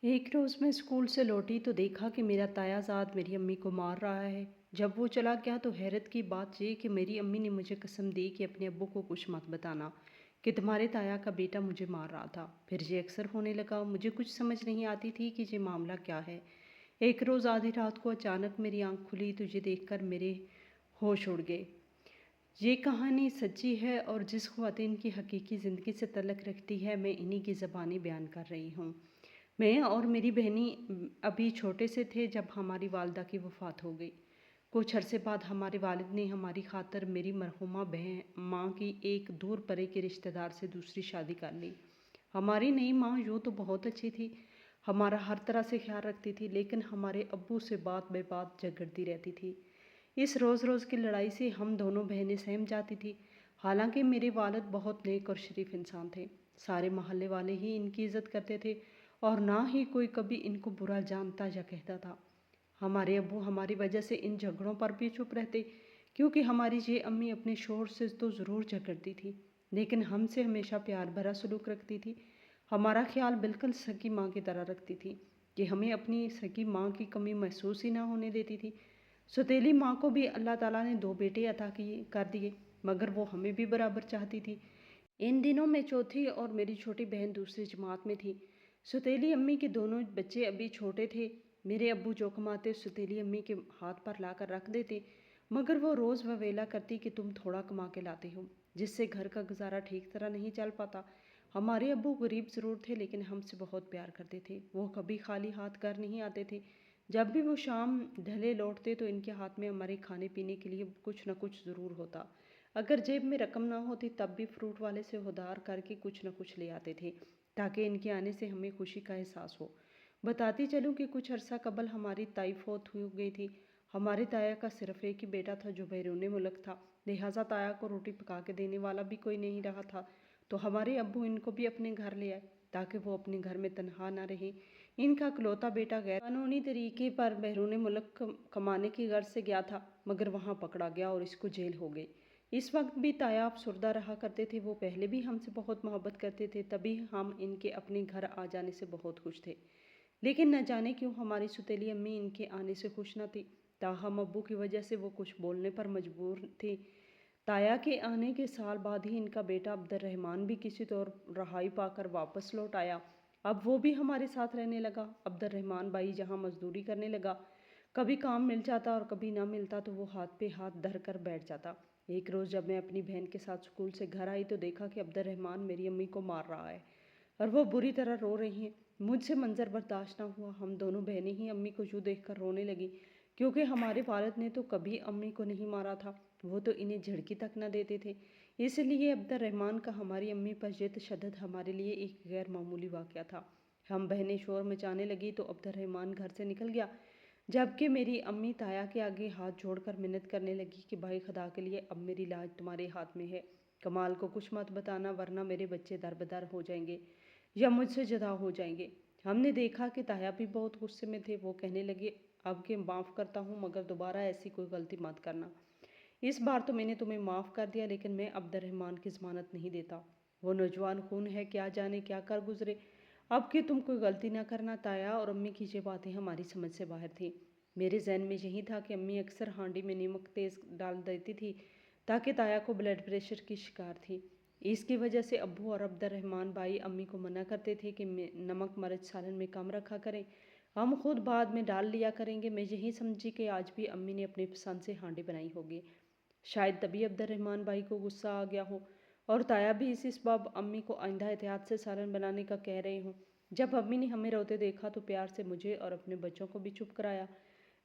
एक रोज़ मैं स्कूल से लौटी तो देखा कि मेरा तायाज़ाद मेरी अम्मी को मार रहा है। जब वो चला गया तो हैरत की बात ये कि मेरी अम्मी ने मुझे कसम दी कि अपने अब्बू को कुछ मत बताना कि तुम्हारे ताया का बेटा मुझे मार रहा था। फिर ये अक्सर होने लगा। मुझे कुछ समझ नहीं आती थी कि ये मामला क्या है। एक रोज़ आधी रात को अचानक मेरी आंख खुली तो ये देखकर मेरे होश उड़ गए। ये कहानी सच्ची है और जिस ख़्वातीन की हकीकी ज़िंदगी से तल्लुक़ रखती है, मैं इन्हीं की ज़बानी बयान कर रही हूँ। मैं और मेरी बहनी अभी छोटे से थे जब हमारी वालिदा की वफ़ात हो गई। कुछ अरसे बाद हमारे वालिद ने हमारी खातिर मेरी मरहूमा बहन माँ की एक दूर परे के रिश्तेदार से दूसरी शादी कर ली। हमारी नई माँ यूँ तो बहुत अच्छी थी, हमारा हर तरह से ख्याल रखती थी, लेकिन हमारे अब्बू से बात बे बात झगड़ती रहती थी। इस रोज़ रोज़ की लड़ाई से हम दोनों बहनें सहम जाती थी। हालांकि मेरे वालिद बहुत नेक और शरीफ इंसान थे। सारे मोहल्ले वाले ही इनकी इज़्ज़त करते थे और ना ही कोई कभी इनको बुरा जानता या कहता था। हमारे अब्बू हमारी वजह से इन झगड़ों पर भी चुप रहते, क्योंकि हमारी ये अम्मी अपने शोहर से तो ज़रूर झगड़ती थी, लेकिन हमसे हमेशा प्यार भरा सलूक रखती थी। हमारा ख्याल बिल्कुल सगी माँ की तरह रखती थी कि हमें अपनी सगी माँ की कमी महसूस ही ना होने देती थी। सौतेली माँ को भी अल्लाह ताला ने 2 बेटे अता किए कर दिए, मगर वो हमें भी बराबर चाहती थी। इन दिनों मैं चौथी और मेरी छोटी बहन दूसरी जमात में थी। सौतेली अम्मी के दोनों बच्चे अभी छोटे थे। मेरे अब्बू जो कमाते सौतेली अम्मी के हाथ पर लाकर रख देते, मगर वो रोज़ ववेला करती कि तुम थोड़ा कमा के लाते हो, जिससे घर का गुजारा ठीक तरह नहीं चल पाता। हमारे अब्बू गरीब ज़रूर थे, लेकिन हमसे बहुत प्यार करते थे। वो कभी खाली हाथ घर नहीं आते थे। जब भी वो शाम ढले लौटते तो इनके हाथ में हमारे खाने पीने के लिए कुछ न कुछ ज़रूर होता। अगर जेब में रकम ना होती तब भी फ्रूट वाले से उधार करके कुछ न कुछ ले आते थे, ताकि इनके आने से हमें खुशी का एहसास हो। बताती चलूँ कि कुछ अरसा कबल हमारी ताई फौत हो गई थी। हमारे ताया का सिर्फ एक ही बेटा था जो बैरून मुल्क था, लिहाजा ताया को रोटी पका के देने वाला भी कोई नहीं रहा था। तो हमारे अब्बू इनको भी अपने घर ले आए ताकि वो अपने घर में तनहा ना रहे। इनका इकलौता बेटा गैर कानूनी तरीके पर बैरून मुल्क कमाने की गर्ज से गया था, मगर वहाँ पकड़ा गया और इसको जेल हो गई। इस वक्त भी ताया अफसुर्दा रहा करते थे। वो पहले भी हमसे बहुत मोहब्बत करते थे, तभी हम इनके अपने घर आ जाने से बहुत खुश थे। लेकिन न जाने क्यों हमारी सौतेली अम्मी इनके आने से खुश न थी। ताहम अब्बू की वजह से वो कुछ बोलने पर मजबूर थी। ताया के आने के साल बाद ही इनका बेटा अब्दुर्रहमान भी किसी तौर रहाई पाकर वापस लौट आया। अब वो भी हमारे साथ रहने लगा। अब्दुर्रहमान भाई जहाँ मजदूरी करने लगा, कभी काम मिल जाता और कभी ना मिलता तो वो हाथ पे हाथ धर कर बैठ जाता। एक रोज़ जब मैं अपनी बहन के साथ स्कूल से घर आई तो देखा कि अब्दुर्रहमान मेरी अम्मी को मार रहा है और वो बुरी तरह रो रही हैं। मुझसे मंजर बर्दाश्त ना हुआ। हम दोनों बहनें ही अम्मी को यूँ देखकर रोने लगी, क्योंकि हमारे वालिद ने तो कभी अम्मी को नहीं मारा था, वो तो इन्हें झड़की तक न देते थे। इसलिए अब्दुर्रहमान का हमारी अम्मी पर ये तशद्दुद हमारे लिए एक गैर मामूली वाक़या था। हम बहनें शोर मचाने लगी तो अब्दुर्रहमान घर से निकल गया, जबकि मेरी अम्मी ताया के आगे हाथ जोड़कर मिन्नत करने लगी कि भाई खुदा के लिए अब मेरी लाज तुम्हारे हाथ में है। कमाल को कुछ मत बताना, वरना मेरे बच्चे दरबदर हो जाएंगे या मुझसे जुदा हो जाएंगे। हमने देखा कि ताया भी बहुत गुस्से में थे। वो कहने लगे, अब के माफ़ करता हूँ, मगर दोबारा ऐसी कोई गलती मत करना। इस बार तो मैंने तुम्हें माफ़ कर दिया, लेकिन मैं अब्दुर्रहमान की ज़मानत नहीं देता। वो नौजवान खून है, क्या जाने क्या कर गुजरे। अब कि तुम कोई गलती ना करना। ताया और अम्मी की ये बातें हमारी समझ से बाहर थी। मेरे जहन में यही था कि अम्मी अक्सर हांडी में नमक तेज़ डाल देती थी, ताकि ताया को ब्लड प्रेशर की शिकार थी। इसकी वजह से अब्बू और अब्दुर्रहमान भाई अम्मी को मना करते थे कि नमक मिर्च सालन में कम रखा करें, हम खुद बाद में डाल लिया करेंगे। मैं यही समझी कि आज भी अम्मी ने अपनी पसंद से हांडी बनाई होगी। शायद तभी अब्दुर्रहमान भाई को गुस्सा आ गया हो और ताया भी इसी सबब अम्मी को आइंदा एहतियात से सालन बनाने का कह रहे हों। जब अम्मी ने हमें रोते देखा तो प्यार से मुझे और अपने बच्चों को भी चुप कराया।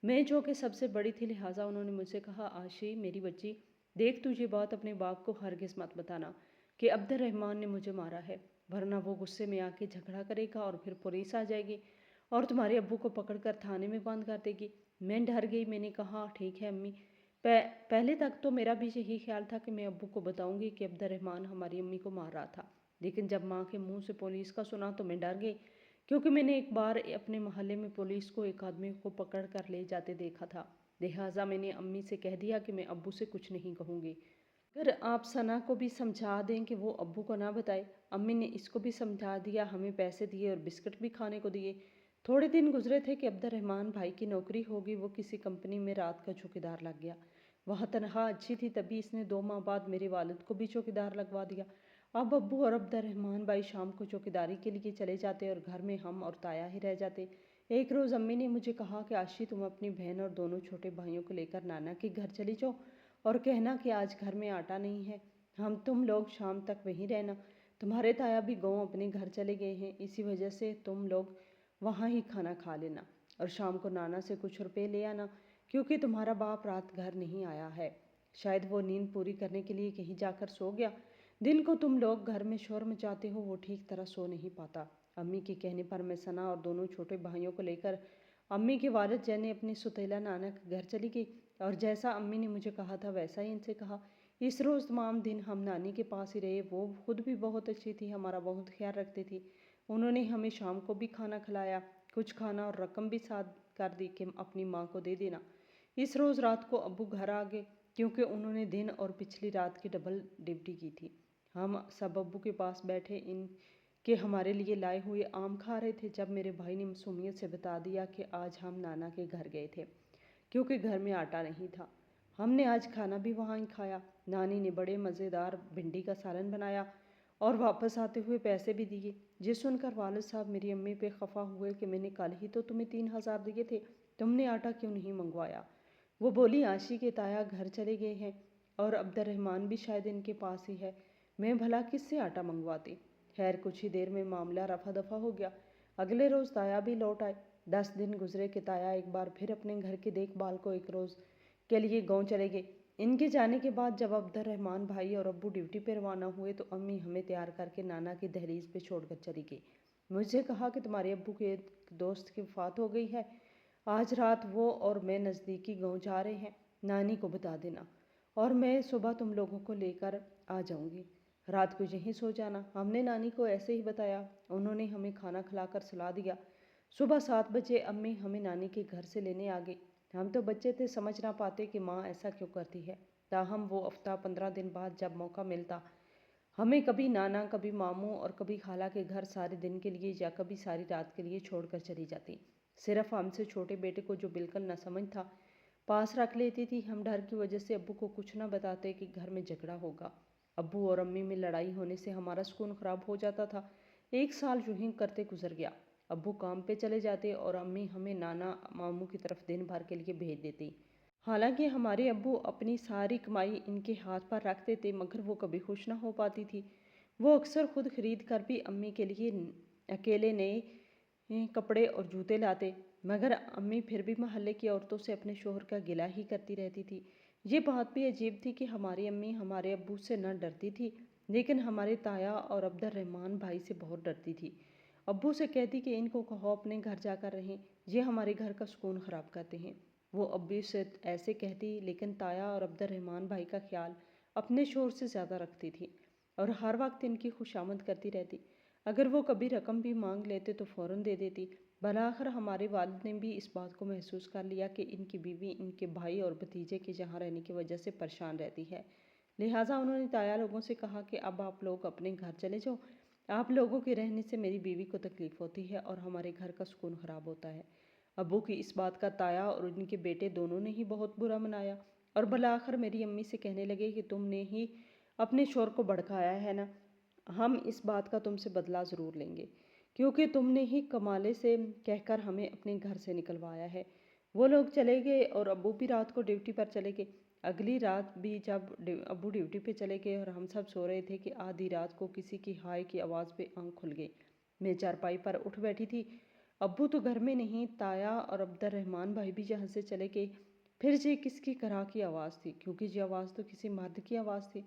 मैं जो कि सबसे बड़ी थी, लिहाजा उन्होंने मुझसे कहा, आशी मेरी बच्ची, देख तुझे बात अपने बाप को हरगिज़ मत बताना कि अब्दुर्रहमान ने मुझे मारा है, वरना वो गुस्से में आके झगड़ा करेगा और फिर पुलिस आ जाएगी और तुम्हारे अब्बू को पकड़कर थाने में बंद कर देगी। मैं डर गई। मैंने कहा, ठीक है अम्मी। पहले तक तो मेरा भी यही ख्याल था कि मैं अब्बू को बताऊंगी कि अब्दुर्रहमान हमारी अम्मी को मार रहा था, लेकिन जब माँ के मुंह से पुलिस का सुना तो मैं डर गई, क्योंकि मैंने एक बार अपने मोहल्ले में पुलिस को एक आदमी को पकड़ कर ले जाते देखा था। लिहाजा मैंने अम्मी से कह दिया कि मैं अब्बू से कुछ नहीं कहूँगी। अगर आप सना को भी समझा दें कि वो अब्बू को ना बताए। अम्मी ने इसको भी समझा दिया, हमें पैसे दिए और बिस्किट भी खाने को दिए। थोड़े दिन गुजरे थे कि अब्दुर्रहमान भाई की नौकरी होगी। वो किसी कंपनी में रात का चौकीदार लग गया। वह तनख्वाह अच्छी थी, तभी इसने 2 माह बाद मेरे वालिद को भी चौकीदार लगवा दिया। अब अब्बू और अब्दुर्रहमान भाई शाम को चौकीदारी के लिए चले जाते और घर में हम और ताया ही रह जाते। एक रोज़ अम्मी ने मुझे कहा कि आशी, तुम अपनी बहन और दोनों छोटे भाइयों को लेकर नाना के घर चली जाओ और कहना कि आज घर में आटा नहीं है, तुम लोग शाम तक वहीं रहना। तुम्हारे ताया भी गाँव अपने घर चले गए हैं, इसी वजह से तुम लोग वहाँ ही खाना खा लेना और शाम को नाना से कुछ रुपए ले आना, क्योंकि तुम्हारा बाप रात घर नहीं आया है। शायद वो नींद पूरी करने के लिए कहीं जाकर सो गया। दिन को तुम लोग घर में शोर मचाते हो, वो ठीक तरह सो नहीं पाता। अम्मी के कहने पर मैं सना और दोनों छोटे भाइयों को लेकर अम्मी के वालिद जैने अपने सुतीला नाना के घर चली गई और जैसा अम्मी ने मुझे कहा था वैसा ही इनसे कहा। इस रोज़ तमाम दिन हम नानी के पास ही रहे। वो खुद भी बहुत अच्छी थी, हमारा बहुत ख्याल रखती थी। उन्होंने हमें शाम को भी खाना खिलाया, कुछ खाना और रकम भी साथ कर दी कि अपनी माँ को दे देना। इस रोज़ रात को अब्बू घर आ गए, क्योंकि उन्होंने दिन और पिछली रात की डबल ड्यूटी की थी। हम सब अब्बू के पास बैठे इन के हमारे लिए लाए हुए आम खा रहे थे, जब मेरे भाई ने मासूमियत से बता दिया कि आज हम नाना के घर गए थे, क्योंकि घर में आटा नहीं था। हमने आज खाना भी वहाँ ही खाया। नानी ने बड़े मज़ेदार भिंडी का सालन बनाया और वापस आते हुए पैसे भी दिए। ये सुनकर वालिद साहब मेरी अम्मी पे खफा हुए कि मैंने कल ही तो तुम्हें 3,000 दिए थे, तुमने आटा क्यों नहीं मंगवाया। वो बोली, आशी के ताया घर चले गए हैं और अब्दुर्रहमान भी शायद इनके पास ही है, मैं भला किससे आटा मंगवाती। खैर, कुछ ही देर में मामला रफा दफा हो गया। अगले रोज़ ताया भी लौट आए। 10 दिन गुजरे कि ताया एक बार फिर अपने घर की देखभाल को एक रोज़ के लिए गाँव चले गए। इनके जाने के बाद जब अब्दुर्रहमान भाई और अब्बू ड्यूटी पर रवाना हुए तो अम्मी हमें तैयार करके नाना की दहलीज पे छोड़कर चली गई। मुझे कहा कि तुम्हारे अब्बू के एक दोस्त की वफात हो गई है, आज रात वो और मैं नज़दीकी गांव जा रहे हैं, नानी को बता देना और मैं सुबह तुम लोगों को लेकर आ जाऊंगी। रात को यहीं सो जाना। हमने नानी को ऐसे ही बताया। उन्होंने हमें खाना खिलाकर सुला दिया। सुबह 7 बजे अम्मी हमें नानी के घर से लेने आ गई। हम तो बच्चे थे, समझ ना पाते कि माँ ऐसा क्यों करती है। ताहम वो हफ्ता 15 दिन बाद जब मौका मिलता, हमें कभी नाना, कभी मामू और कभी खाला के घर सारे दिन के लिए या कभी सारी रात के लिए छोड़कर चली जाती। सिर्फ हमसे छोटे बेटे को, जो बिल्कुल न समझ था, पास रख लेती थी। हम डर की वजह से अब्बू को कुछ न बताते कि घर में झगड़ा होगा। अब्बू और अम्मी में लड़ाई होने से हमारा सुकून खराब हो जाता था। 1 साल यूं ही करते गुजर गया। अब्बू काम पे चले जाते और अम्मी हमें नाना मामू की तरफ दिन भर के लिए भेज देती। हालांकि हमारे अब्बू अपनी सारी कमाई इनके हाथ पर रख देते, मगर वो कभी खुश ना हो पाती थी। वो अक्सर खुद खरीद कर भी अम्मी के लिए अकेले नए कपड़े और जूते लाते, मगर अम्मी फिर भी मोहल्ले की औरतों से अपने शोहर का गिला ही करती रहती थी। ये बात भी अजीब थी कि हमारी अम्मी हमारे अब्बू से न डरती थी, लेकिन हमारे ताया और अब्दुर्रहमान भाई से बहुत डरती थी। अब्बू से कहती कि इनको कहो अपने घर जाकर रहें, ये हमारे घर का सुकून ख़राब करते हैं। वो अब्बू से ऐसे कहती, लेकिन ताया और अब्दुर्रहमान भाई का ख्याल अपने शोहर से ज़्यादा रखती थी और हर वक्त इनकी खुशामद करती रहती। अगर वो कभी रकम भी मांग लेते तो फ़ौरन दे देती। भलाखिर हमारे वालिद ने भी इस बात को महसूस कर लिया कि इनकी बीवी इनके भाई और भतीजे के यहाँ रहने की वजह से परेशान रहती है। लिहाजा उन्होंने ताया लोगों से कहा कि अब आप लोग अपने घर चले जाओ, आप लोगों के रहने से मेरी बीवी को तकलीफ़ होती है और हमारे घर का सुकून ख़राब होता है। अब्बू की इस बात का ताया और उनके बेटे दोनों ने ही बहुत बुरा मनाया और भलाखिर मेरी अम्मी से कहने लगे कि तुमने ही अपने शोर को भड़काया है ना, हम इस बात का तुमसे बदला ज़रूर लेंगे, क्योंकि तुमने ही कमाले से कहकर हमें अपने घर से निकलवाया है। वो लोग चले गए और अब्बू भी रात को ड्यूटी पर चले गए। अगली रात भी जब अब्बू ड्यूटी पे चले गए और हम सब सो रहे थे कि आधी रात को किसी की हाय की आवाज़ पे आंख खुल गई। मैं चारपाई पर उठ बैठी थी। अब्बू तो घर में नहीं, ताया और अब्दुर्रहमान भाई भी यहाँ से चले गए। फिर ये किसकी कराह की आवाज़ थी, क्योंकि ये आवाज़ तो किसी मर्द की आवाज़ थी।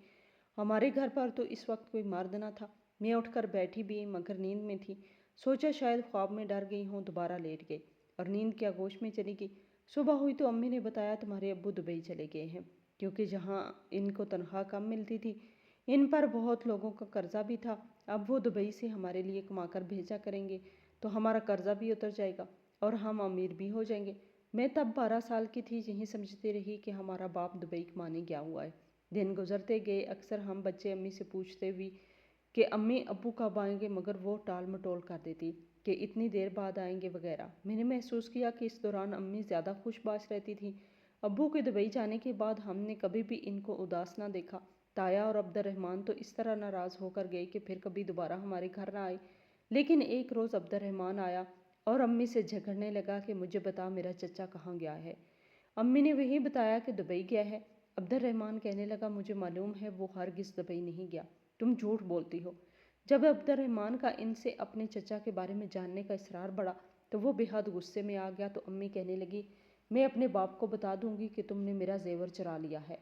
हमारे घर पर तो इस वक्त कोई मर्द न था। मैं उठकर बैठी भी, मगर नींद में थी। सोचा शायद ख्वाब में डर गई हूँ, दोबारा लेट गई और नींद के आगोश में चली गई। सुबह हुई तो अम्मी ने बताया तुम्हारे अब्बू दुबई चले गए हैं, क्योंकि जहाँ इनको तनख्वाह कम मिलती थी, इन पर बहुत लोगों का कर्जा भी था। अब वो दुबई से हमारे लिए कमाकर भेजा करेंगे तो हमारा कर्जा भी उतर जाएगा और हम अमीर भी हो जाएंगे। मैं तब 12 साल की थी, यही समझती रही कि हमारा बाप दुबई कमाने गया हुआ है। दिन गुजरते गए। अक्सर हम बच्चे अम्मी से पूछते भी कि अम्मी अब्बू कब आएंगे, मगर वो टाल मटोल कर देती, کہ اتنی دیر بعد آئیں گے وغیرہ۔ میں نے محسوس کیا کہ اس دوران امی زیادہ خوش باش رہتی تھیں۔ ابو کے دبئی جانے کے بعد ہم نے کبھی بھی ان کو اداس نہ دیکھا۔ تایا اور عبد الرحمن تو اس طرح ناراض ہو کر گئے کہ پھر کبھی دوبارہ ہمارے گھر نہ آئے۔ لیکن ایک روز عبد الرحمن آیا اور امی سے جھگڑنے لگا کہ مجھے بتا میرا چچا کہاں گیا ہے۔ امی نے وہی بتایا کہ دبئی گیا ہے۔ عبد الرحمن کہنے لگا مجھے معلوم ہے وہ ہرگز دبئی نہیں گیا، تم جھوٹ بولتی ہو۔ جب عبد الرحمن کا ان سے اپنے چچا کے بارے میں جاننے کا اصرار بڑھا تو وہ بے حد غصے میں آ گیا، تو امی کہنے لگی میں اپنے باپ کو بتا دوں گی کہ تم نے میرا زیور چرا لیا ہے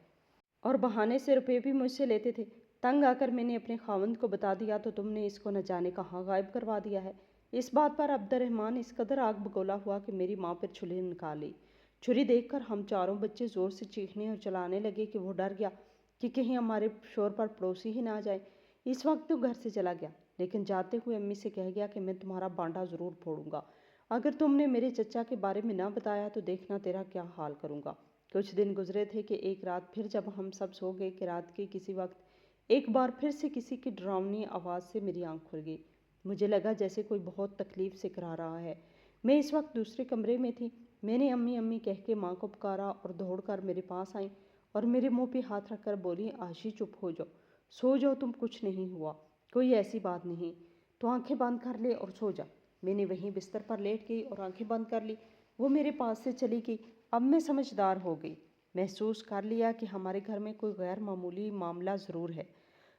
اور بہانے سے روپے بھی مجھ سے لیتے تھے۔ تنگ آ کر میں نے اپنے خاوند کو بتا دیا تو تم نے اس کو نہ جانے کہاں غائب کروا دیا ہے۔ اس بات پر عبد الرحمن اس قدر آگ بگولا ہوا کہ میری ماں پھر چھری نکال لی۔ چھری دیکھ کر ہم چاروں بچے زور سے چیخنے اور چلانے لگے کہ وہ ڈر گیا کہ کہیں ہمارے شور پر پڑوسی ہی نہ آ جائے۔ اس وقت تو گھر سے چلا گیا، لیکن جاتے ہوئے امی سے کہہ گیا کہ میں تمہارا بانڈا ضرور پھوڑوں گا اگر تم نے میرے چچا کے بارے میں نہ بتایا تو دیکھنا تیرا کیا حال کروں گا۔ کچھ دن گزرے تھے کہ ایک رات پھر جب ہم سب سو گئے کہ رات کے کسی وقت ایک بار پھر سے کسی کی ڈراؤنی آواز سے میری آنکھ کھل گئی۔ مجھے لگا جیسے کوئی بہت تکلیف سے کرا رہا ہے۔ میں اس وقت دوسرے کمرے میں تھی۔ میں نے امی امی کہہ کے ماں کو پکارا اور دوڑ کر میرے پاس آئیں اور میرے منہ پہ ہاتھ رکھ کر بولی آشی چپ ہو جاؤ، سو جاؤ، تم کچھ نہیں ہوا، کوئی ایسی بات نہیں، تو آنکھیں بند کر لے اور سو جا۔ میں نے وہیں بستر پر لیٹ گئی اور آنکھیں بند کر لی۔ وہ میرے پاس سے چلی گئی۔ اب میں سمجھدار ہو گئی، محسوس کر لیا کہ ہمارے گھر میں کوئی غیر معمولی معاملہ ضرور ہے۔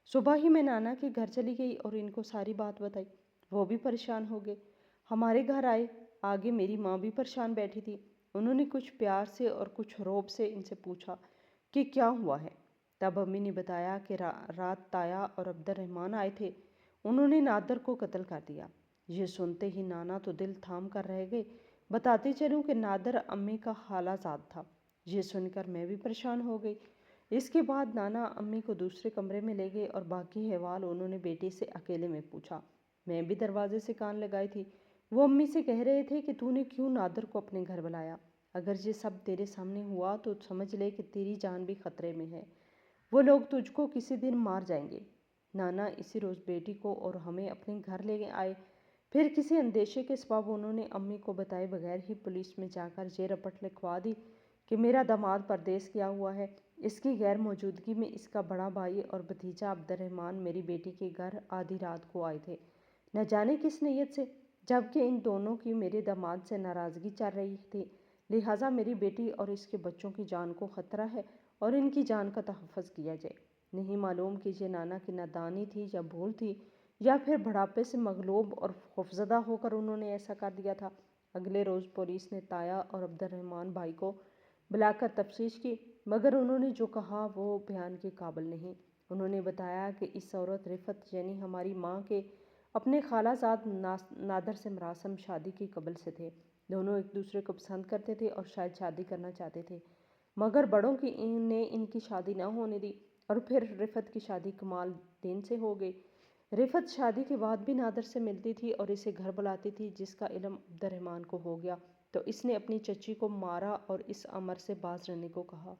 صبح ہی میں نانا کے گھر چلی گئی اور ان کو ساری بات بتائی۔ وہ بھی پریشان ہو گئے، ہمارے گھر آئے۔ آگے میری ماں بھی پریشان بیٹھی تھی۔ انہوں نے کچھ پیار سے اور کچھ رعب سے ان سے پوچھا کہ کیا ہوا ہے۔ تب امی نے بتایا کہ رات تایا اور عبد الرحمن آئے تھے، انہوں نے نادر کو قتل کر دیا۔ یہ سنتے ہی نانا تو دل تھام کر رہ گئے۔ بتاتے چلوں کہ نادر امی کا خالہ زاد تھا۔ یہ سن کر میں بھی پریشان ہو گئی۔ اس کے بعد نانا امی کو دوسرے کمرے میں لے گئے اور باقی احوال انہوں نے بیٹے سے اکیلے میں پوچھا۔ میں بھی دروازے سے کان لگائی تھی۔ وہ امی سے کہہ رہے تھے کہ تو نے کیوں نادر کو اپنے گھر بلایا؟ اگر یہ سب تیرے سامنے ہوا تو سمجھ لے کہ تیری جان بھی خطرے میں ہے، وہ لوگ تجھ کو کسی دن مار جائیں گے۔ نانا اسی روز بیٹی کو اور ہمیں اپنے گھر لے آئے۔ پھر کسی اندیشے کے سبب انہوں نے امی کو بتائے بغیر ہی پولیس میں جا کر یہ رپٹ لکھوا دی کہ میرا داماد پردیس گیا ہوا ہے۔ اس کی غیر موجودگی میں اس کا بڑا بھائی اور بھتیجا عبد الرحمن میری بیٹی کے گھر آدھی رات کو آئے تھے، نہ جانے کس نیت سے، جبکہ ان دونوں کی میرے داماد سے ناراضگی چل رہی تھی، لہٰذا میری بیٹی اور اس کے بچوں کی جان کو خطرہ ہے اور ان کی جان کا تحفظ کیا جائے۔ نہیں معلوم کہ یہ نانا کی نادانی تھی یا بھول تھی یا پھر بڑھاپے سے مغلوب اور خوفزدہ ہو کر انہوں نے ایسا کر دیا تھا۔ اگلے روز پولیس نے تایا اور عبد الرحمن بھائی کو بلا کر تفتیش کی، مگر انہوں نے جو کہا وہ بیان کے قابل نہیں۔ انہوں نے بتایا کہ اس عورت رفت یعنی ہماری ماں کے اپنے خالہ زاد نادر سے مراسم شادی کی قبل سے تھے۔ دونوں ایک دوسرے کو پسند کرتے تھے اور شاید شادی کرنا چاہتے تھے، مگر بڑوں نے ان کی شادی نہ ہونے دی اور پھر رفت کی شادی کمال دین سے ہو گئی۔ رفت شادی کے بعد بھی نادر سے ملتی تھی اور اسے گھر بلاتی تھی۔ جس کا علم عبد الرحمن کو ہو گیا تو اس نے اپنی چچی کو مارا اور اس امر سے باز رہنے کو کہا،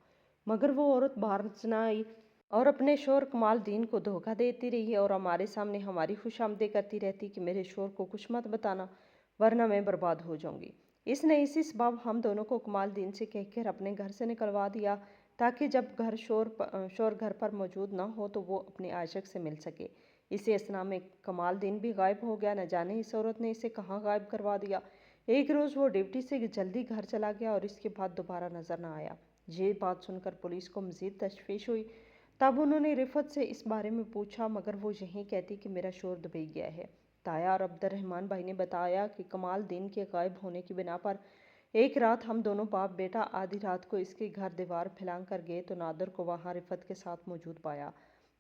مگر وہ عورت باز نہ آئی اور اپنے شوہر کمال دین کو دھوکہ دیتی رہی اور ہمارے سامنے ہماری خوش آمدید کرتی رہتی کہ میرے شوہر کو کچھ مت بتانا ورنہ میں برباد ہو جاؤں گی۔ اس نے اسی سبب ہم دونوں کو کمال دین سے کہہ کر اپنے گھر سے نکلوا دیا تاکہ جب شوہر گھر پر موجود نہ ہو تو وہ اپنے عاشق سے مل سکے۔ اسی اثنا میں کمال دین بھی غائب ہو گیا، نہ جانے اس عورت نے اسے کہاں غائب کروا دیا۔ ایک روز وہ ڈیوٹی سے جلدی گھر چلا گیا اور اس کے بعد دوبارہ نظر نہ آیا۔ یہ بات سن کر پولیس کو مزید تشویش ہوئی۔ تب انہوں نے رفت سے اس بارے میں پوچھا، مگر وہ یہی کہتی کہ میرا شوہر دبئی گیا ہے۔ تایا اور عبد الرحمن بھائی نے بتایا کہ کمال دین کے غائب ہونے کی بنا پر ایک رات ہم دونوں باپ بیٹا آدھی رات کو اس کے گھر دیوار پھیلانگ کر گئے تو نادر کو وہاں رفت کے ساتھ موجود پایا۔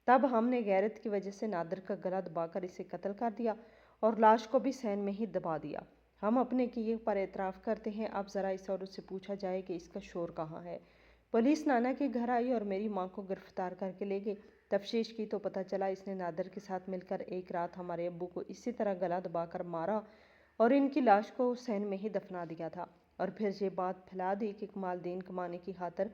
تب ہم نے غیرت کی وجہ سے نادر کا گلا دبا کر اسے قتل کر دیا اور لاش کو بھی سین میں ہی دبا دیا۔ ہم اپنے کیے پر اعتراف کرتے ہیں۔ اب ذرا اس عورت سے پوچھا جائے کہ اس کا شوہر کہاں ہے۔ پولیس نانا کے گھر آئی اور میری ماں کو گرفتار کر کے لے گئی۔ تفتیش کی تو پتہ چلا اس نے نادر کے ساتھ مل کر ایک رات ہمارے ابو کو اسی طرح گلا دبا کر مارا اور ان کی لاش کو سین میں ہی دفنا دیا تھا، اور پھر یہ بات پھیلا دی کہ کمال دین کمانے کی خاطر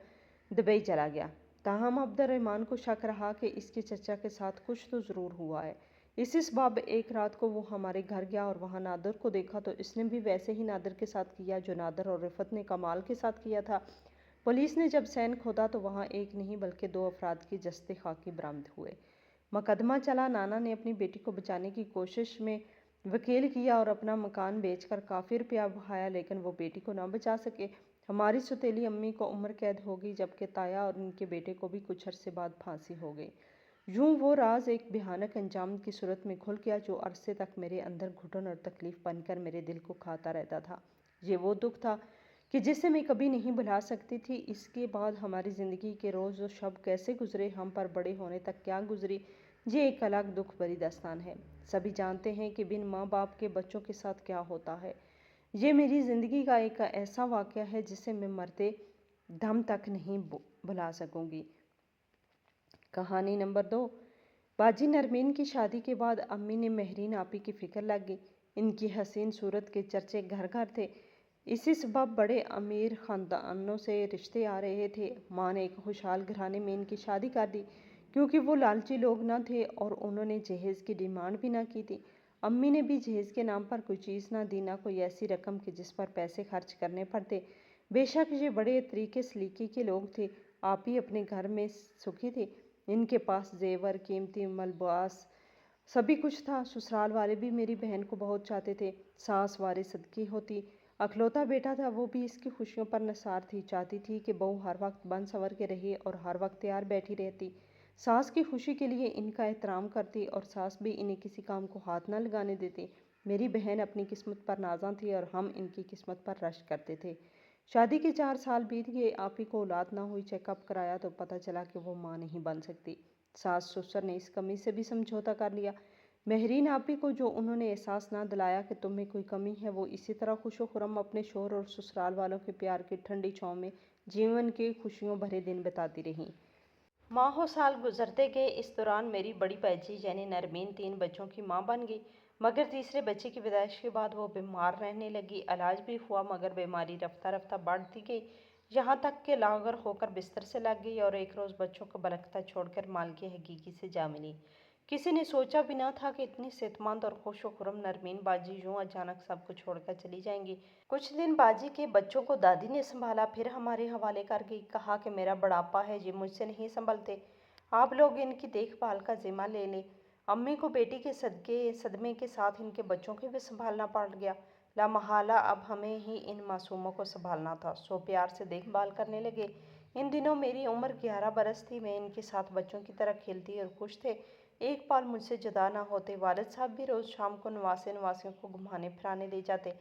دبئی چلا گیا۔ تاہم عبد الرحمن کو شک رہا کہ اس کے چچا کے ساتھ کچھ تو ضرور ہوا ہے۔ इसी सबब एक रात को वो हमारे घर गया और वहाँ नादर को देखा तो इसने भी वैसे ही नादर के साथ किया जो नादर और रिफत ने कमाल के साथ किया था। पुलिस ने जब सैन खोदा तो वहाँ एक नहीं बल्कि 2 अफराद की जस्ते खाकी बरामद हुए। मुकदमा चला। नाना ने अपनी बेटी को बचाने की कोशिश में वकील किया और अपना मकान बेचकर काफ़ी रुपया बहाया, लेकिन वो बेटी को ना बचा सके। हमारी सौतेली अम्मी को उम्र कैद हो गई, जबकि ताया और उनके बेटे को भी कुछ अरसे बाद फांसी हो गई। यूं वो राज एक भयानक अंजाम की सूरत में खुल गया जो अरसे तक मेरे अंदर घुटन और तकलीफ बनकर मेरे दिल को खाता रहता था। ये वो दुख था कि जिसे मैं कभी नहीं भुला सकती थी। इसके बाद हमारी ज़िंदगी के रोज़ और शब कैसे गुजरे, हम पर बड़े होने तक क्या गुजरी, ये एक अलग दुख भरी दास्तान है। सभी जानते हैं कि बिन माँ बाप के बच्चों के साथ क्या होता है। ये मेरी ज़िंदगी का एक ऐसा वाक़या है जिसे मैं मरते दम तक नहीं भुला सकूँगी। कहानी नंबर 2। बाजी नरमीन की शादी के बाद अम्मी ने महरीन आपी की फ़िक्र लग गई। इनकी हसीन सूरत के चर्चे घर घर थे। इसी सबब बड़े अमीर ख़ानदानों से रिश्ते आ रहे थे। माँ ने एक खुशहाल घराने में इनकी शादी कर दी क्योंकि वो लालची लोग न थे और उन्होंने जहेज़ की डिमांड भी ना की थी। अम्मी ने भी जहेज़ के नाम पर कोई चीज़ ना दी, ना कोई ऐसी रकम कि जिस पर पैसे खर्च करने पड़ते। बेशक ये बड़े तरीके सलीके के लोग थे। आप ही अपने घर में सुखी थे। इनके पास जेवर, कीमती मलबास सभी कुछ था। ससुराल वाले भी मेरी बहन को बहुत चाहते थे। सास वारे सदकी होती, अकलौता बेटा था, वो भी इसकी खुशियों पर निसार थी। चाहती थी कि बहू हर वक्त बन संवर के रहे और हर वक्त तैयार बैठी रहती। सास की खुशी के लिए इनका एहतराम करती और सास भी इन्हें किसी काम को हाथ न लगाने देती। मेरी बहन अपनी किस्मत पर नाज़ा थी और हम इनकी किस्मत पर रश करते थे। शादी के 4 साल बीत गए। आप ही को औलाद ना हुई। चेकअप कराया तो पता चला कि वो माँ नहीं बन सकती। सास ससुर ने इस कमी से भी समझौता कर लिया। महरीन आपी को जो उन्होंने एहसास ना दिलाया कि तुम्हें कोई कमी है, वो इसी तरह खुशो खुरम अपने शोहर और ससुराल वालों के प्यार की ठंडी छाँव में जीवन के खुशियों भरे दिन बिताती रहीं। माहों साल गुजरते गए। इस दौरान मेरी बड़ी बच्ची यानी नरमीन 3 बच्चों की मां बन गई, मगर तीसरे बच्चे की पैदाइश के बाद वो बीमार रहने लगी। इलाज भी हुआ मगर बीमारी रफ्ता रफ्ता बढ़ती गई, यहाँ तक कि लागर होकर बिस्तर से लग गई और एक रोज़ बच्चों को बलकता छोड़कर मालिक हकीकी से जा मिली। किसी ने सोचा भी ना था कि इतनी सेहतमंद और खुश खुरम नरमीन बाजी यूं अचानक सब कुछ छोड़कर चली जाएंगी। कुछ दिन बाजी के बच्चों को दादी ने संभाला, फिर हमारे हवाले कर गई। कहा कि मेरा बुढ़ापा है, ये मुझसे नहीं संभलते, आप लोग इनकी देखभाल का जिम्मा ले लें। अम्मी को बेटी के सदमे के साथ इनके बच्चों को भी संभालना पड़ गया। लामहला अब हमें ही इन मासूमों को संभालना था। सो प्यार से देखभाल करने लगे। इन दिनों मेरी उम्र 11 बरस थी। मैं इनके साथ बच्चों की तरह खेलती और खुश थे। एक पल मुझसे जुदा ना होते। वालिद साहब भी रोज़ शाम को नवासियों को घुमाने फिराने ले जाते।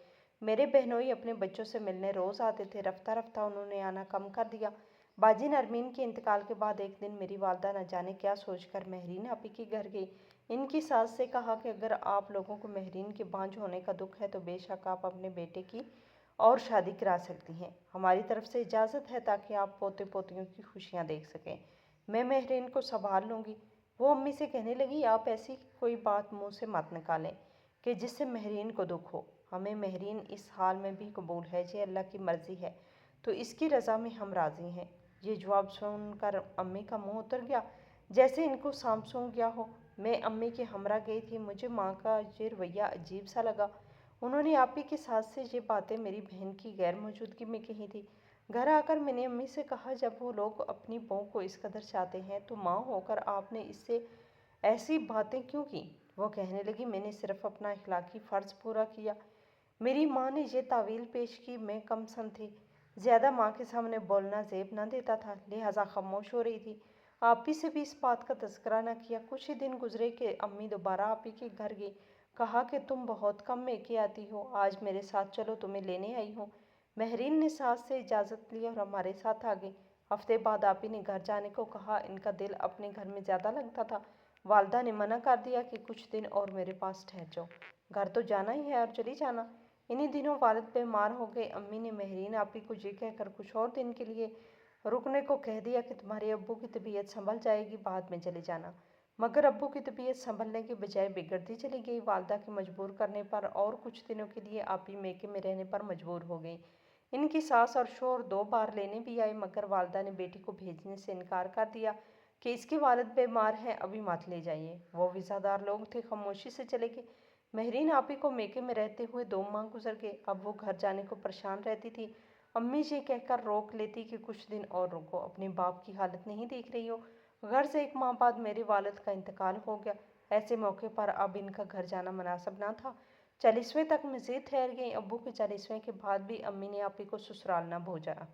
मेरे बहनोई अपने बच्चों से मिलने रोज़ आते थे। रफ्ता रफ्ता उन्होंने आना कम कर दिया। बाजी नरमीन के इंतकाल के बाद एक दिन मेरी वालदा न जाने क्या सोचकर महरीन आपी के घर गई। इनकी सास से कहा कि अगर आप लोगों को महरीन के बांझ होने का दुख है तो बेशक आप अपने बेटे की और शादी करा सकती हैं। हमारी तरफ से इजाज़त है ताकि आप पोते पोतियों की खुशियाँ देख सकें। मैं महरीन को संभाल लूँगी। वो अम्मी से कहने लगी, आप ऐसी कोई बात मुँह से मत निकालें कि जिससे महरीन को दुख हो। हमें महरीन इस हाल में भी कबूल है। ये अल्लाह की मर्ज़ी है तो इसकी रज़ा में हम राज़ी हैं। ये जवाब सुनकर अम्मी का मुंह उतर गया, जैसे इनको सांप सूंघ गया हो। मैं अम्मी के हमरा गई थी। मुझे माँ का ये रवैया अजीब सा लगा। उन्होंने आप ही के साथ से ये बातें मेरी बहन की गैर मौजूदगी में कही थी। घर आकर मैंने अम्मी से कहा, जब वो लोग अपनी बहू को इस कदर चाहते हैं तो माँ होकर आपने इससे ऐसी बातें क्यों की? वो कहने लगी, मैंने सिर्फ अपना इखलाकी फ़र्ज़ पूरा किया। मेरी माँ ने ये तावील पेश की। मैं कम सन थी, ज़्यादा माँ के सामने बोलना ज़ेब न देता था, लिहाजा खामोश हो रही थी। आप ही से भी इस बात का तज़किरा न किया। कुछ ही दिन गुजरे कि अम्मी दोबारा आप ही के घर गई। कहा कि तुम बहुत कम मेके आती हो, आज मेरे साथ चलो, तुम्हें लेने आई हूँ। महरीन ने सास से इजाज़त ली और हमारे साथ आ गई। हफ्ते बाद आप ही ने घर जाने को कहा। इनका दिल अपने घर में ज़्यादा लगता था। वालदा ने मना कर दिया कि कुछ दिन और मेरे पास ठहर जाओ, घर तो जाना ही है और चली जाना। इन्हीं दिनों वालिद बीमार हो गए। अम्मी ने महरीन आपी को ये कहकर कुछ और दिन के लिए रुकने को कह दिया कि तुम्हारे अब्बू की तबीयत संभल जाएगी, बाद में चले जाना। मगर अब्बू की तबीयत संभलने के बजाय बिगड़ती चली गई। वालदा के मजबूर करने पर और कुछ दिनों के लिए आपी मेके में रहने पर मजबूर हो गई। इनकी सास और शोहर 2 बार लेने भी आए, मगर वालदा ने बेटी को भेजने से इनकार कर दिया। कि इसके वालिद बीमार हैं, अभी मत ले जाइए। वो विज़ादार लोग थे, खामोशी से चले गए। महरीन आपी को मेके में रहते हुए 2 माह गुजर गए। अब वो घर जाने को परेशान रहती थी। अम्मी जी कहकर रोक लेती कि कुछ दिन और रुको, अपने बाप की हालत नहीं देख रही हो। घर से 1 माह बाद मेरे वालिद का इंतकाल हो गया। ऐसे मौके पर अब इनका घर जाना मुनासिब ना था। 40वें तक मज़ीद ठहर गई। अब्बू के 40वें के बाद भी अम्मी ने आपी को ससुराल न भेजा।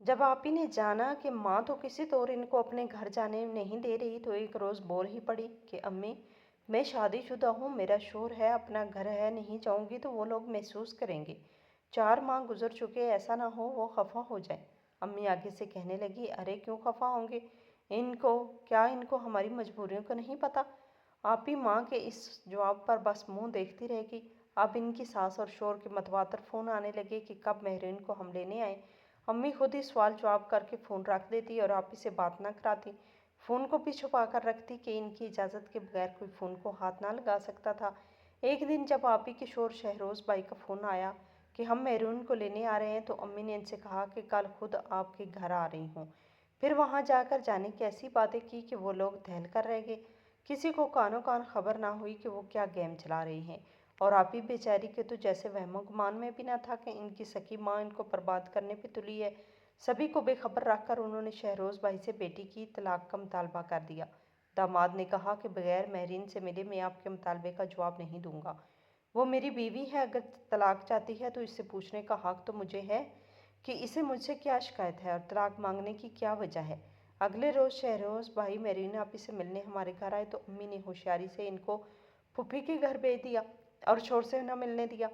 जब आपी ने जाना कि माँ तो किसी तौर इनको अपने घर जाने नहीं दे रही, तो एक रोज़ बोल ही पड़ी कि अम्मी, मैं शादीशुदा हूँ, मेरा शौहर है, अपना घर है, नहीं जाऊँगी तो वो लोग महसूस करेंगे। 4 माह गुजर चुके, ऐसा ना हो वो खफा हो जाए। अम्मी आगे से कहने लगी, अरे क्यों खफा होंगे? इनको हमारी मजबूरियों को नहीं पता? आपी माँ के इस जवाब पर बस मुंह देखती रह गई। अब इनकी सास और शौहर के मतवातर फ़ोन आने लगे कि कब महरीन को हम लेने आए। अम्मी खुद ही सवाल जवाब करके फ़ोन रख देती और आपी से बात ना कराती। फ़ोन को भी छुपा कर रखती कि इनकी इजाज़त के बगैर कोई फ़ोन को हाथ ना लगा सकता था। एक दिन जब आपी के शौहर शहरोज़ भाई का फ़ोन आया कि हम महरून को लेने आ रहे हैं, तो अम्मी ने इनसे कहा कि कल खुद आपके घर आ रही हूँ। फिर वहाँ जाकर जाने की ऐसी बातें की कि वो लोग दहल कर रह गए। किसी को कानो कान खबर ना हुई कि वो क्या गेम चला रही हैं। और आपी बेचारी के तो जैसे वहमो गुमान में भी ना था कि इनकी सखी माँ इनको बर्बाद करने पे तुली है। सभी को बेखबर रखकर उन्होंने शहरोज़ भाई से बेटी की तलाक का मुतालबा कर दिया। दामाद ने कहा कि बगैर महरीन से मिले मैं आपके मुतालबे का जवाब नहीं दूंगा। वो मेरी बीवी है, अगर तलाक चाहती है तो इससे पूछने का हक तो मुझे है कि इसे मुझसे क्या शिकायत है और तलाक मांगने की क्या वजह है। अगले रोज़ शहरोज़ भाई मेरीन आपी से मिलने हमारे घर आए, तो अम्मी ने होशियारी से इनको फूफी के घर भेज दिया और शोर से न मिलने दिया।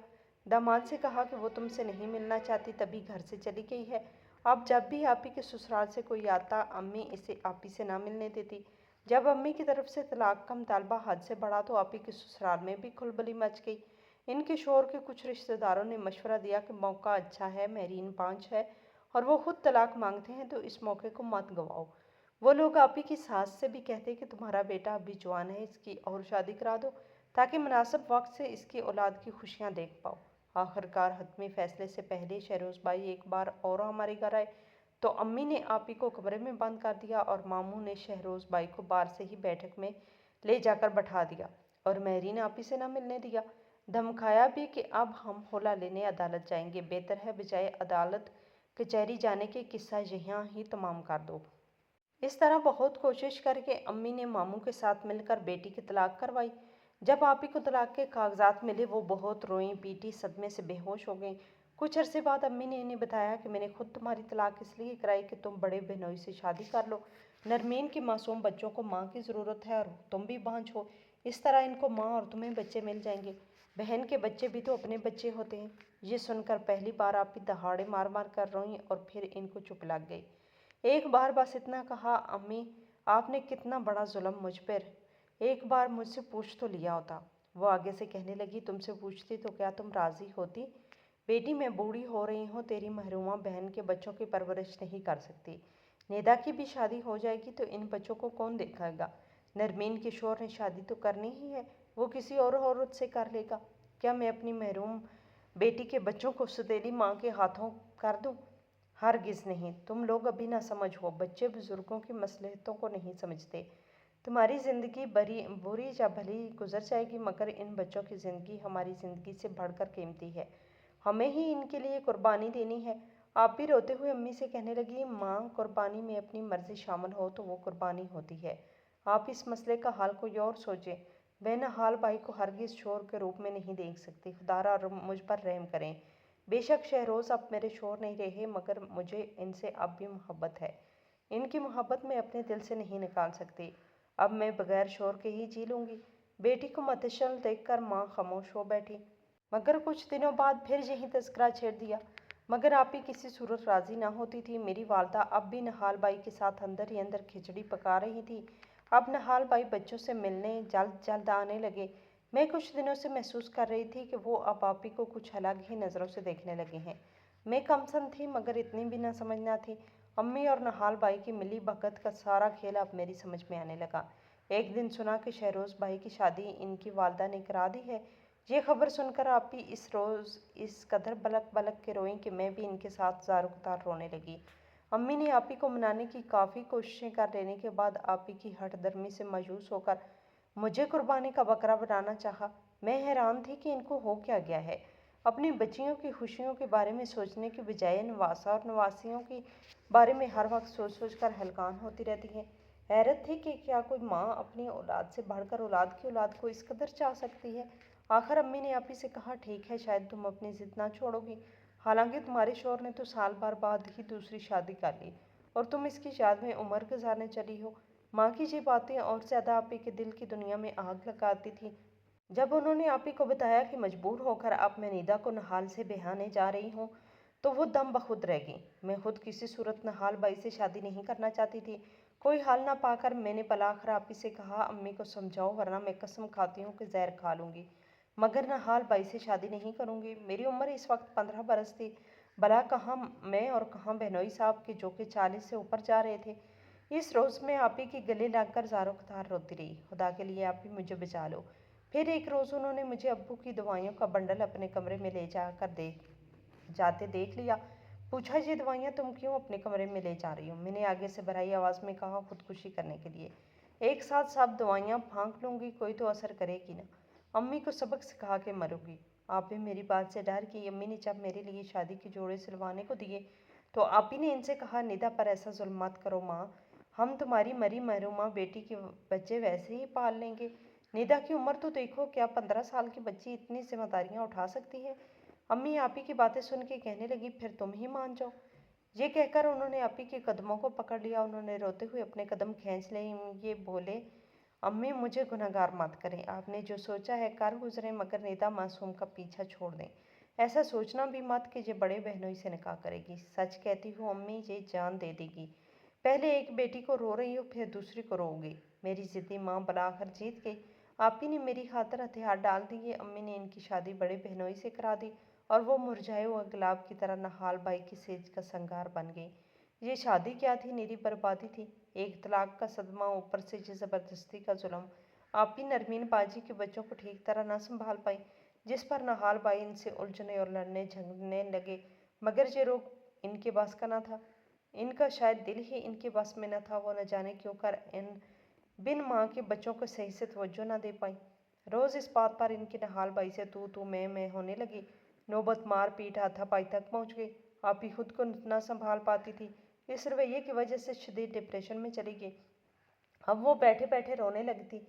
दामाद से कहा कि वो तुमसे नहीं मिलना चाहती, तभी घर से चली गई है। अब जब भी आपी के ससुराल से कोई आता, अम्मी इसे आपी से ना मिलने देती। जब अम्मी की तरफ से तलाक का मुतालबा हद से बढ़ा, तो आपी के ससुराल में भी खलबली मच गई। इनके शौहर के कुछ रिश्तेदारों ने मशवरा दिया कि मौका अच्छा है, महरीन 5 है और वो खुद तलाक मांगते हैं, तो इस मौके को मत गवाओ। वो लोग आपी की सास से भी कहते कि तुम्हारा बेटा अभी जवान है, इसकी और शादी करा दो ताकि मुनासिब वक्त से इसकी औलाद की खुशियाँ देख पाओ। आखिरकार हतमी फैसले से पहले शहरोज़ भाई एक बार और हमारे घर आए, तो अम्मी ने आपी को कमरे में बंद कर दिया और मामू ने शहरोज़ भाई को बाहर से ही बैठक में ले जाकर बैठा दिया और महरीन आपी से न मिलने दिया। धमकाया भी कि अब हम होला लेने अदालत जाएंगे, बेहतर है बजाय अदालत कचहरी जाने के किस्सा यहाँ ही तमाम कर दो। इस तरह बहुत कोशिश करके अम्मी ने मामू के साथ मिलकर बेटी की तलाक करवाई। जब आपी को तलाक के कागजात मिले, वो बहुत रोईं पीटी, सदमे से बेहोश हो गई। कुछ अरसे बाद अम्मी ने इन्हें बताया कि मैंने खुद तुम्हारी तलाक इसलिए कराई कि तुम बड़े बहनोई से शादी कर लो। नरमीन के मासूम बच्चों को माँ की ज़रूरत है और तुम भी बांझ हो, इस तरह इनको माँ और तुम्हें बच्चे मिल जाएंगे। बहन के बच्चे भी तो अपने बच्चे होते हैं। ये सुनकर पहली बार आपी दहाड़े मार मार कर रोईं और फिर इनको चुप लग गई। एक बार बस इतना कहा, अम्मी आपने कितना बड़ा जुल्म मुझ पर, एक बार मुझसे पूछ तो लिया होता। वो आगे से कहने लगी, तुमसे पूछती तो क्या तुम राज़ी होती? बेटी मैं बूढ़ी हो रही हूँ, तेरी महरूमा बहन के बच्चों की परवरिश नहीं कर सकती। नेदा की भी शादी हो जाएगी तो इन बच्चों को कौन देखेगा? नरमीन के शौहर ने शादी तो करनी ही है, वो किसी और औरत से कर लेगा। क्या मैं अपनी महरूम बेटी के बच्चों को सौतेली माँ के हाथों कर दूँ? हरगिज़ नहीं। तुम लोग अभी ना समझो, बच्चे बुजुर्गों की मसलहतों को नहीं समझते। तुम्हारी ज़िंदगी बुरी या भली गुजर जाएगी, मगर इन बच्चों की ज़िंदगी हमारी ज़िंदगी से बढ़कर कीमती है। हमें ही इनके लिए कुर्बानी देनी है। आप भी रोते हुए अम्मी से कहने लगी, माँ कुर्बानी में अपनी मर्जी शामिल हो तो वो कुर्बानी होती है। आप इस मसले का हल कोई और सोचें। मैं नहाल भाई को हरगिज़ शौहर के रूप में नहीं देख सकती। खुदारा मुझ पर रहम करें। बेशक शहरोज़ अब मेरे शौहर नहीं रहे, मगर मुझे इनसे अब भी मोहब्बत है। इनकी मोहब्बत मैं अपने दिल से नहीं निकाल सकती। अब मैं बगैर शौहर के ही जी लूँगी। बेटी को मतशल देखकर माँ खामोश हो बैठी, मगर कुछ दिनों बाद फिर यही तस्करा छेड़ दिया। मगर आप ही किसी सूरत राज़ी ना होती थी। मेरी वालदा अब भी नहाल बाई के साथ अंदर ही अंदर खिचड़ी पका रही थी। अब नहाल बाई बच्चों से मिलने जल्द जल्द आने लगे। मैं कुछ दिनों से महसूस कर रही थी कि वो अब आप ही को कुछ अलग ही नज़रों से देखने लगे हैं। मैं कमसन थी, मगर इतनी भी ना समझना थी। अम्मी और नहाल बाई की मिली भगत का सारा खेल अब मेरी समझ में आने लगा। एक दिन सुना कि शहरोज़ भाई की शादी इनकी वालदा ने करा दी है। ये खबर सुनकर आप ही इस रोज़ इस कदर बलक बलक के रोईं कि मैं भी इनके साथ ज़ारो कतार रोने लगी। अम्मी ने आपी को मनाने की काफ़ी कोशिशें कर लेने के बाद आपी की हठधर्मी से मायूस होकर मुझे कुर्बानी का बकरा बनाना चाहा। मैं हैरान थी कि इनको हो क्या गया है। अपनी बच्चियों की खुशियों के बारे में सोचने के बजाय नवासा और नवासियों के बारे में हर वक्त सोच सोच कर हैरान होती रहती है। हैरत थी कि क्या कोई माँ अपनी औलाद से बढ़कर औलाद की औलाद को इस कदर चाह सकती है। आखिर अम्मी ने आपी से कहा, ठीक है, शायद तुम अपनी जिद ना छोड़ोगी। हालांकि तुम्हारे शौहर ने तो साल भर बाद ही दूसरी शादी कर ली और तुम इसकी याद में उम्र गुजारने चली हो। माँ की ये बातें और ज़्यादा आपी के दिल की दुनिया में आग लगाती थी। जब उन्होंने आपी को बताया कि मजबूर होकर अब मैं निदा को नहाल से बहाने जा रही हूँ, तो वो दम बखुद रह गई। मैं खुद किसी सूरत नहाल बाई से शादी नहीं करना चाहती थी। कोई हाल ना पाकर मैंने बलाखर आपी से कहा, अम्मी को समझाओ वरना मैं कसम खाती हूँ कि जहर खा लूँगी, मगर नहाल बाई से शादी नहीं करूँगी। मेरी उम्र इस वक्त 15 बरस थी। भला कहाँ मैं और कहाँ बहनोई साहब के जो कि 40 से ऊपर जा रहे थे। इस रोज़ मैं आपी की गले लगकर ज़ारो कतार रोती रही, खुदा के लिए आपी मुझे बचा लो। फिर एक रोज़ उन्होंने मुझे अब्बू की दवाइयों का बंडल अपने कमरे में ले जाकर जाते देख लिया। पूछा, ये दवाइयाँ तुम क्यों अपने कमरे में ले जा रही हो? मैंने आगे से भराई आवाज़ में कहा, खुदकुशी करने के लिए। एक साथ सब दवाइयाँ फांक लूँगी, कोई तो असर करेगी ना। अम्मी को सबक सिखा के मरूंगी। आप भी मेरी बात से डर गई। अम्मी ने जब मेरे लिए शादी के जोड़े सिलवाने को दिए तो आप ही ने इनसे कहा, निदा पर ऐसा जुल्म मत करो माँ, हम तुम्हारी मरी महरूमा बेटी के बच्चे वैसे ही पाल लेंगे। निदा की उम्र तो देखो, क्या 15 साल की बच्ची इतनी जिम्मेदारियां उठा सकती है? अम्मी आपी की बातें सुन के कहने लगी, फिर तुम ही मान जाओ। ये कहकर उन्होंने आपी के कदमों को पकड़ लिया। उन्होंने रोते हुए अपने कदम खींच लिए। ये बोले, अम्मी मुझे गुनहगार मत करें, आपने जो सोचा है कर गुजरे, मगर निदा मासूम का पीछा छोड़ दें। ऐसा सोचना भी मत कि ये बड़े बहनोई से निकाह करेगी। सच कहती हूँ अम्मी, ये जान दे देगी। पहले एक बेटी को रो रही हो, फिर दूसरी को रोओगी। मेरी जिद्दी माँ बलाकर जीत गई। आपी ने मेरी खातर हथियार डाल दिए। अम्मी ने इनकी शादी बड़े बहनोई से करा दी और वो मुरझाए हुए गुलाब की तरह नहाल बाई की सेज का संगार बन गई। ये शादी क्या थी, निरी बर्बादी थी। एक तलाक का सदमा, ऊपर से ये ज़बरदस्ती का जुल्म। आपी नरमीन बाजी के बच्चों को ठीक तरह ना संभाल पाई, जिस पर नहाल बाई इनसे उलझने और लड़ने झगड़ने लगे। मगर ये रोग इनके बस का न था। इनका शायद दिल ही इनके बस में न था। वो न जाने क्यों कर इन बिन माँ के बच्चों को सही से तवज्जो न दे पाई। रोज़ इस बात पर इनकी नहाल बाई से तू मैं होने लगी। नौबत मार पीट हाथापाई तक पहुँच गई। आपी खुद को न संभाल पाती थी। इस रवैये की वजह से शदीद डिप्रेशन में चली गई। अब वो बैठे बैठे रोने लगती,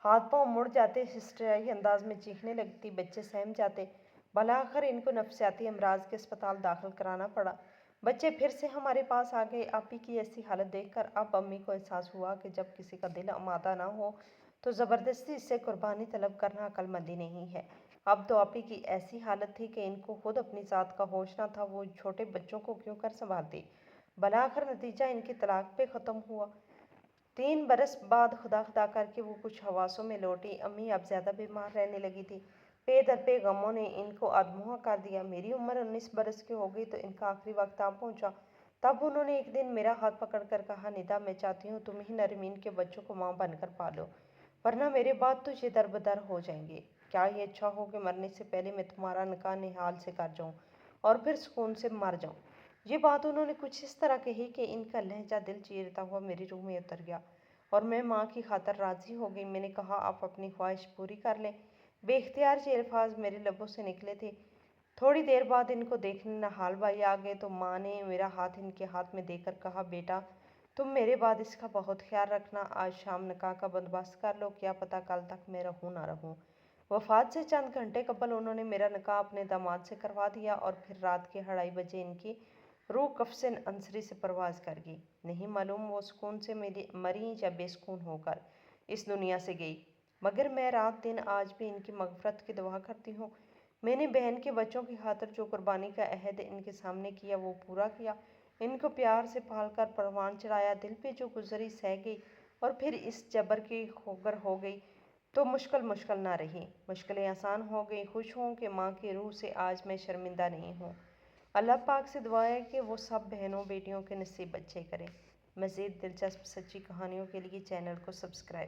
हाथ पांव मुड़ जाते, हिस्ट्रियाई अंदाज में चीखने लगती। बच्चे सहम जाते। भला आखिर इनको नफसियाती अमराज के अस्पताल दाखिल कराना पड़ा। बच्चे फिर से हमारे पास आ गए। आपी की ऐसी हालत देखकर अब अम्मी को एहसास हुआ कि जब किसी का दिल आमादा ना हो तो ज़बरदस्ती इससे कुर्बानी तलब करना अक्लमंदी नहीं है। अब तो आपी की ऐसी हालत थी कि इनको खुद अपनी ज़ात का होश ना था। वो छोटे बच्चों को क्यों कर संभालती। भला आखिर नतीजा इनकी तलाक पे ख़त्म हुआ। 3 बरस बाद खुदा खुदा करके वो कुछ हवासों में लौटी। अम्मी अब ज़्यादा बीमार रहने लगी थी। पे दर पे गमों ने इनको अधमुआ कर दिया। मेरी उम्र 19 बरस की हो गई तो इनका आखिरी वक्त आ पहुंचा। तब उन्होंने एक दिन मेरा हाथ पकड़ कर कहा, निदा मैं चाहती हूँ तुम ही नरमीन के बच्चों को माँ बनकर पालो, वरना मेरे बाद तो ये दरबदर हो जाएंगे। क्या ये अच्छा हो कि मरने से पहले मैं तुम्हारा निकाह निहाल से कर जाऊँ और फिर सुकून से मर जाऊँ। ये बात उन्होंने कुछ इस तरह कही कि इनका लहजा दिल चीरता हुआ मेरी रूह में उतर गया और मैं माँ की खातर राज़ी हो गई। मैंने कहा, आप अपनी ख्वाहिश पूरी कर लें। बेख्तियार ये अल्फाज मेरे लबों से निकले थे। थोड़ी देर बाद इनको देखने नहाल बाई आ गए तो माँ ने मेरा हाथ इनके हाथ में देकर कहा, बेटा तुम मेरे बाद इसका बहुत ख्याल रखना। आज शाम निकाह का बंदोबस्त कर लो, क्या पता कल तक मैं रहूँ ना रहूँ। वफात से चंद घंटे कबल उन्होंने मेरा निकाह अपने दामाद से करवा दिया और फिर रात के 2:30 बजे इनकी रूह कफ़्न अंसरी से परवाज़ कर गई। नहीं मालूम वो सुकून से मरी या बेसुकून होकर इस दुनिया से गई, मगर मैं रात दिन आज भी इनकी मग़फ़रत की दुआ करती हूँ। मैंने बहन के बच्चों की खातिर जो कुर्बानी का अहद इनके सामने किया वो पूरा किया। इनको प्यार से पाल कर परवान चढ़ाया। दिल पे जो गुजरी सह गई और फिर इस जबर की खोगर हो गई तो मुश्किल ना रही। मुश्किलें आसान हो गई। खुश हूँ कि माँ की रूह से आज मैं शर्मिंदा नहीं हूँ। अल्लाह पाक से दुआ है कि वो सब बहनों बेटियों के नसीब अच्छे करें। मज़ीद दिलचस्प सच्ची कहानियों के लिए चैनल को सब्सक्राइब